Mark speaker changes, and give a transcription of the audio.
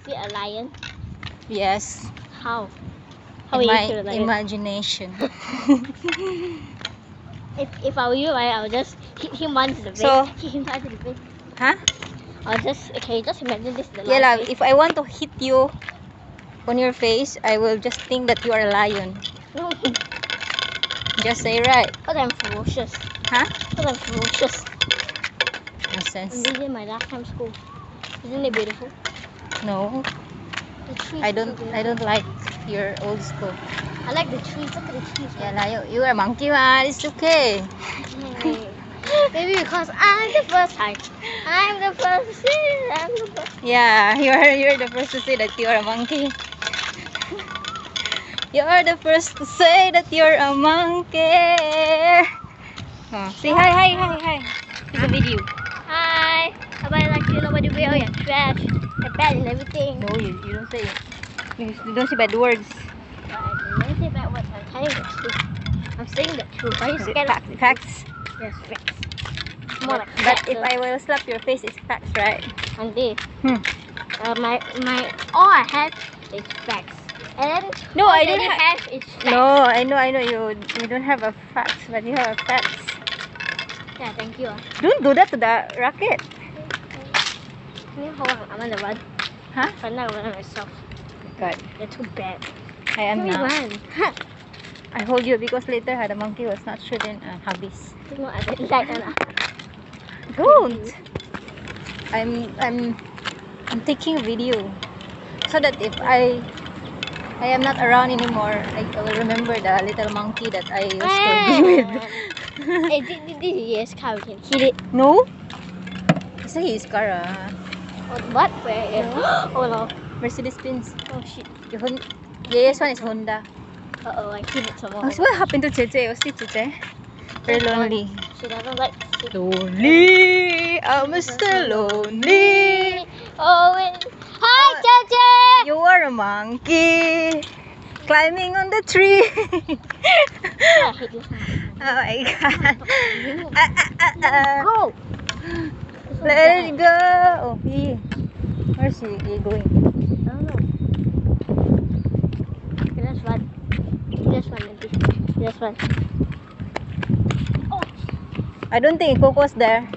Speaker 1: Is it a lion?
Speaker 2: Yes.
Speaker 1: How? How
Speaker 2: In
Speaker 1: will
Speaker 2: my
Speaker 1: you kill a lion?
Speaker 2: imagination.
Speaker 1: If I were you, right, I would just hit him once in the face.
Speaker 2: So-
Speaker 1: Hit him once in the face.
Speaker 2: Huh?
Speaker 1: Or just imagine this is the
Speaker 2: Yeah,
Speaker 1: lion
Speaker 2: lah,
Speaker 1: face.
Speaker 2: if I want to hit you on your face, I will just think that you are a lion.
Speaker 1: No,
Speaker 2: Just say right.
Speaker 1: because I'm ferocious.
Speaker 2: Huh?
Speaker 1: Because I'm ferocious.
Speaker 2: Nonsense.
Speaker 1: And this is my last time school. Isn't it beautiful?
Speaker 2: No,
Speaker 1: The trees.
Speaker 2: I
Speaker 1: are so
Speaker 2: don't.
Speaker 1: beautiful.
Speaker 2: I don't like your old school.
Speaker 1: I like the trees. Look at the trees.
Speaker 2: Yeah, lah, you are a monkey, man. It's okay.
Speaker 1: Maybe because I'm the first time. I'm the first to see. I'm the first.
Speaker 2: Yeah, you're the first to say that you are a monkey. You are the first to say that you're a monkey. Oh, say hi. It's a video.
Speaker 1: Hi. How about I like you nobody wear all your trash, your bed and everything.
Speaker 2: No, you don't say it. You don't say bad words.
Speaker 1: I didn't say bad words. I'm telling the truth. I'm saying the truth. Are you
Speaker 2: Is it
Speaker 1: scared of me?
Speaker 2: facts?
Speaker 1: Yes, facts. It's more like
Speaker 2: But
Speaker 1: facts.
Speaker 2: if I will slap your face, it's facts, right?
Speaker 1: One day,
Speaker 2: Hmm.
Speaker 1: my all I have is facts. And then
Speaker 2: No,
Speaker 1: all
Speaker 2: I
Speaker 1: Daddy
Speaker 2: don't
Speaker 1: have is facts.
Speaker 2: No, I know you don't have a facts, but you have a facts.
Speaker 1: Yeah, thank you.
Speaker 2: Don't do that to the racket.
Speaker 1: Can you hold on? I'm gonna run.
Speaker 2: Huh?
Speaker 1: I'm not gonna run myself.
Speaker 2: God,
Speaker 1: You're too bad.
Speaker 2: I am
Speaker 1: Let me
Speaker 2: now.
Speaker 1: run.
Speaker 2: I hold you because later the monkey was not sure then habis.
Speaker 1: No, I don't like that.
Speaker 2: Don't. I'm taking a video so that if I am not around anymore, I will remember the little monkey that I used to be with.
Speaker 1: Hey, this is yes car. We can hit it.
Speaker 2: No? Kasi his car
Speaker 1: What? Where? Oh no.
Speaker 2: Mercedes Benz.
Speaker 1: Oh shit.
Speaker 2: Yes, one is Honda.
Speaker 1: Uh-oh, I hit it some more.
Speaker 2: Oh, so what happened to Cheche? Was it Cheche? Very lonely.
Speaker 1: She doesn't like it.
Speaker 2: Lonely, I'm still lonely.
Speaker 1: Oh, hi, Jaja!
Speaker 2: You are a monkey climbing on the tree.
Speaker 1: I hate this one.
Speaker 2: Oh my god.
Speaker 1: Go!
Speaker 2: Let it go. Oh, where's he going?
Speaker 1: I don't know. Okay, let's run. Let's run, Let's run.
Speaker 2: I don't think Coco's there.